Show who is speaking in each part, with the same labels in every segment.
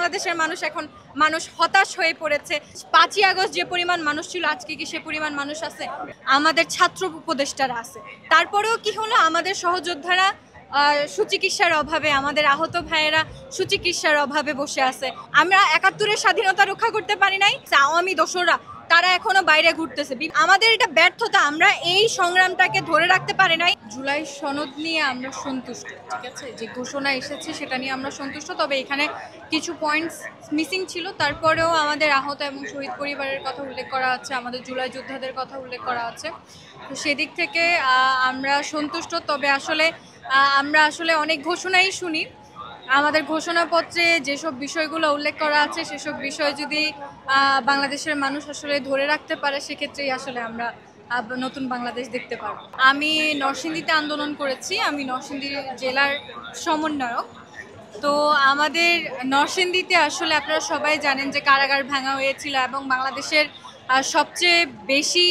Speaker 1: বাংলাদেশের মানুষ এখন হতাশ হয়ে পড়েছে। 5ই আগস্ট যে পরিমাণ মানুষ ছিল আজকে কি সে পরিমাণ মানুষ আছে? আমাদের ছাত্র উপদেষ্টারা আছে, তারপরেও কি হলো? আমাদের সহযোদ্ধারা সুচিকিৎসার অভাবে, আমাদের আহত ভাইয়েরা সুচিকিৎসার অভাবে বসে আছে। আমরা 71-এর স্বাধীনতা রক্ষা করতে পারি নাই, আওয়ামী দোসররা তারা এখনো বাইরে ঘুরতেছে। আমাদের এটা ব্যর্থতা, আমরা এই সংগ্রামটাকে ধরে রাখতে পারি নাই। জুলাই সনদ নিয়ে আমরা সন্তুষ্ট, ঠিক আছে, যে ঘোষণা এসেছে সেটা নিয়ে আমরা সন্তুষ্ট, তবে এখানে কিছু পয়েন্টস মিসিং ছিল। তারপরেও আমাদের আহত এবং শহীদ পরিবারের কথা উল্লেখ করা আছে, আমাদের জুলাই যোদ্ধাদের কথা উল্লেখ করা আছে, তো সেদিক থেকে আমরা সন্তুষ্ট। তবে আমরা আসলে অনেক ঘোষণাই শুনি, আমাদের ঘোষণাপত্রে যেসব বিষয়গুলো উল্লেখ করা আছে সেসব বিষয় যদি বাংলাদেশের মানুষ আসলে ধরে রাখতে পারে, সেক্ষেত্রেই আসলে আমরা নতুন বাংলাদেশ দেখতে পারবো। আমি নরসিংদীতে আন্দোলন করেছি, আমি নরসিংদী জেলার সমন্বয়ক। তো আমাদের নরসিংদীতে আসলে আপনারা সবাই জানেন যে কারাগার ভাঙা হয়েছিল এবং বাংলাদেশের সবচেয়ে বেশি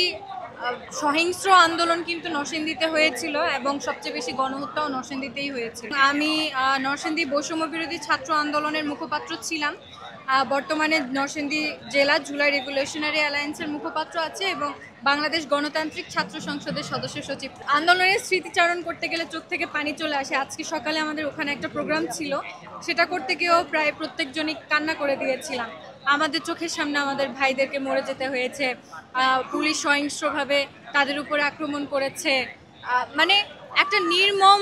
Speaker 1: সহিংস্র আন্দোলন কিন্তু নরসিংদীতে হয়েছিল এবং সবচেয়ে বেশি গণহত্যাও নরসিংদীতেই হয়েছিল। আমি নরসিংদী বৈষম্য বিরোধী ছাত্র আন্দোলনের মুখপাত্র ছিলাম, বর্তমানে নরসিংদী জেলা জুলাই রেভলিউশনারি অ্যালায়েন্সের মুখপাত্র আছে এবং বাংলাদেশ গণতান্ত্রিক ছাত্র সংসদের সদস্য সচিব। আন্দোলনের স্মৃতিচারণ করতে গেলে চোখ থেকে পানি চলে আসে। আজকে সকালে আমাদের ওখানে একটা প্রোগ্রাম ছিল, সেটা করতে গিয়েও প্রায় প্রত্যেকজনই কান্না করে দিয়েছিলাম। আমাদের চোখের সামনে আমাদের ভাইদেরকে মরে যেতে হয়েছে, পুলিশ সহিংস্রভাবে তাদের উপরে আক্রমণ করেছে, মানে একটা নির্মম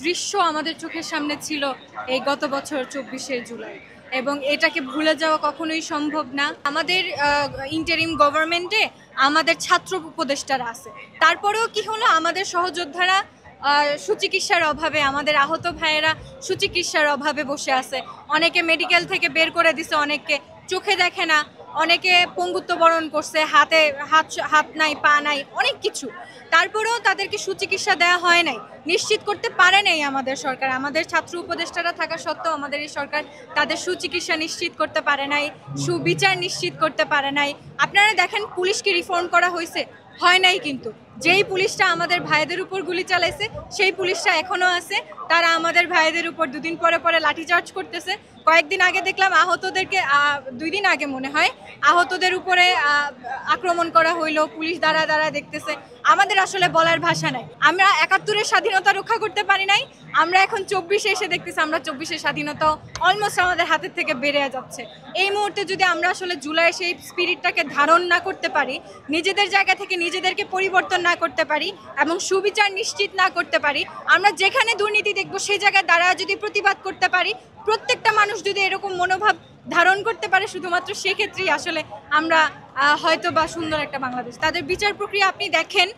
Speaker 1: দৃশ্য আমাদের চোখের সামনে ছিল এই গত বছর 24শে জুলাই, এবং এটাকে ভুলে যাওয়া কখনোই সম্ভব না। আমাদের ইন্টারিম গভর্নমেন্টে আমাদের ছাত্র উপদেষ্টারা আছে, তারপরেও কি হলো? আমাদের সহযোদ্ধারা সুচিকিৎসার অভাবে, আমাদের আহত ভাইয়েরা সুচিকিৎসার অভাবে বসে আছে। অনেকে মেডিকেল থেকে বের করে দিছে, অনেককে চোখে দেখে না, অনেকে পঙ্গুত্ব বরণ করছে, হাত নাই, পা নাই, অনেক কিছু, তারপরেও তাদেরকে সুচিকিৎসা দেওয়া হয় নাই, নিশ্চিত করতে পারে নাই আমাদের সরকার। আমাদের ছাত্র উপদেষ্টারা থাকা সত্ত্বেও আমাদের এই সরকার তাদের সুচিকিৎসা নিশ্চিত করতে পারে নাই, সুবিচার নিশ্চিত করতে পারে নাই। আপনারা দেখেন, পুলিশকে রিফর্ম করা হয়েছে? হয় নাই। কিন্তু যেই পুলিশটা আমাদের ভাইদের উপর গুলি চালাইছে সেই পুলিশটা এখনো আছে, তারা আমাদের ভাইদের উপর দুদিন পরে পরে লাঠিচার্জ করতেছে। কয়েকদিন আগে দেখলাম আহতদেরকে, 2 দিন আগে মনে হয়, আহতদের উপরে আক্রমণ করা হইলো, পুলিশ দাঁড়া দেখতেছে। আমাদের আসলে বলার ভাষা নাই। আমরা 71-এর স্বাধীনতা রক্ষা করতে পারি নাই, আমরা এখন 24-এ এসে দেখতেছি আমরা 24-এর স্বাধীনতাও অলমোস্ট আমাদের হাতের থেকে বেড়ে যাচ্ছে। এই মুহূর্তে যদি আমরা আসলে জুলাই সেই স্পিরিটটাকে ধারণ না করতে পারি, নিজেদের জায়গা থেকে নিজেদেরকে পরিবর্তন না করতে পারি এবং সুবিচার নিশ্চিত না করতে পারি, আমরা যেখানে দুর্নীতি দেখবো সেই জায়গায় দাঁড়া যদি প্রতিবাদ করতে পারি, প্রত্যেকটা মানুষ যদি এরকম মনোভাব ধারণ করতে পারে, শুধুমাত্র সেক্ষেত্রেই আসলে আমরা হয়তো বা সুন্দর একটা বাংলাদেশ। তাদের বিচার প্রক্রিয়া আপনি দেখেন,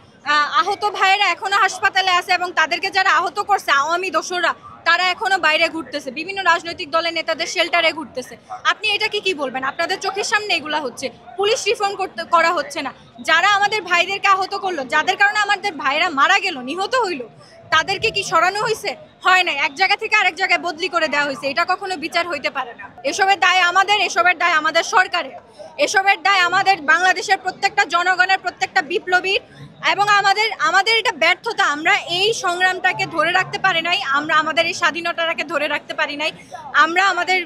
Speaker 1: আহত ভাইয়েরা এখনো হাসপাতালে আছে এবং তাদেরকে যারা আহত করছে আওয়ামী দোসররা তারা এখনো বাইরে ঘুরতেছে, বিভিন্ন রাজনৈতিক দলের নেতাদের শেল্টারে ঘুরতেছে। আপনি এটাকে কি বলবেন? আপনাদের চোখের সামনে এগুলা হচ্ছে, পুলিশ রিফর্ম করা হচ্ছে না। যারা আমাদের ভাইদেরকে আহত করলো, যাদের কারণে আমাদের ভাইরা মারা গেল, নিহত হইল, তাদেরকে কি সরানো হয়েছে? হয় না, এক জায়গা থেকে আরেক জায়গায় বদলি করে দেওয়া হয়েছে। এটা কখনো বিচার হইতে পারে না। এসবের দায় আমাদের, এসবের দায় আমাদের সরকারের, এসবের দায় আমাদের বাংলাদেশের প্রত্যেকটা জনগণের, প্রত্যেকটা বিপ্লবীর, এবং আমাদের এটা ব্যর্থতা, আমরা এই সংগ্রামটাকে ধরে রাখতে পারি নাই, আমরা আমাদের এই স্বাধীনতাটাকে ধরে রাখতে পারি নাই, আমরা আমাদের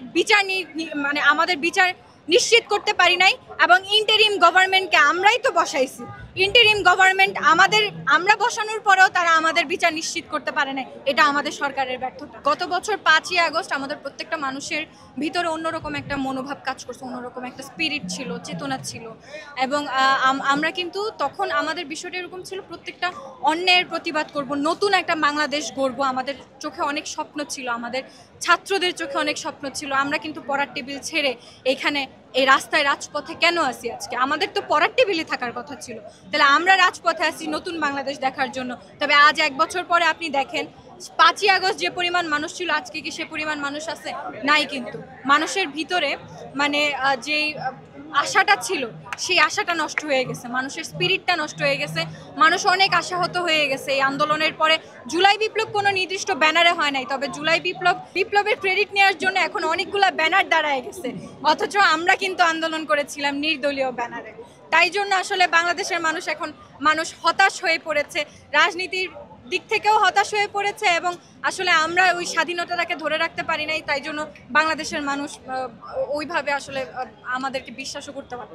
Speaker 1: বিচার নিশ্চিত করতে পারি নাই, এবং ইন্টারিম গভর্নমেন্টকে আমরাই তো বসাইছি। ইন্টারিম গভর্নমেন্ট আমরা বসানোর পরেও তারা আমাদের বিচার নিশ্চিত করতে পারে না, এটা আমাদের সরকারের ব্যর্থতা। গত বছর 5ই আগস্ট আমাদের প্রত্যেকটা মানুষের ভিতরে অন্যরকম একটা মনোভাব কাজ করছে, অন্যরকম একটা স্পিরিট ছিল, চেতনা ছিল, এবং আমরা কিন্তু তখন আমাদের বিষয়টা এরকম ছিল, প্রত্যেকটা অন্যের প্রতিবাদ করব, নতুন একটা বাংলাদেশ গড়ব। আমাদের চোখে অনেক স্বপ্ন ছিল, আমাদের ছাত্রদের চোখে অনেক স্বপ্ন ছিল। আমরা কিন্তু পড়ার টেবিল ছেড়ে এখানে এই রাস্তায় রাজপথে কেন আসি আজকে? আমাদের তো পড়ার টেবিলে থাকার কথা ছিল, তাহলে আমরা রাজপথে আসি নতুন বাংলাদেশ দেখার জন্য। তবে আজ 1 বছর পরে আপনি দেখেন, 5ই আগস্ট যে পরিমাণ মানুষ ছিল আজকে কি সে পরিমাণ মানুষ আছে? নাই। কিন্তু মানুষের ভিতরে যেই আশাটা ছিল সেই আশাটা নষ্ট হয়ে গেছে, মানুষের স্পিরিটটা নষ্ট হয়ে গেছে, মানুষ অনেক আশাহত হয়ে গেছে। এই আন্দোলনের পরে জুলাই বিপ্লব কোনো নির্দিষ্ট ব্যানারে হয় নাই, তবে জুলাই বিপ্লবের ক্রেডিট নেওয়ার জন্য এখন অনেকগুলো ব্যানার দাঁড়ায় গেছে, অথচ আমরা কিন্তু আন্দোলন করেছিলাম নির্দলীয় ব্যানারে। তাই জন্য আসলে বাংলাদেশের মানুষ এখন হতাশ হয়ে পড়েছে। রাজনীতির দিক থেকেও হতাশ হয়ে পড়েছে এবং আসলে আমরা ওই স্বাধীনতাটাকে ধরে রাখতে পারি নাই, তাই জন্য বাংলাদেশের মানুষ ওইভাবে আসলে আমাদেরকে বিশ্বাসও করতে পারে।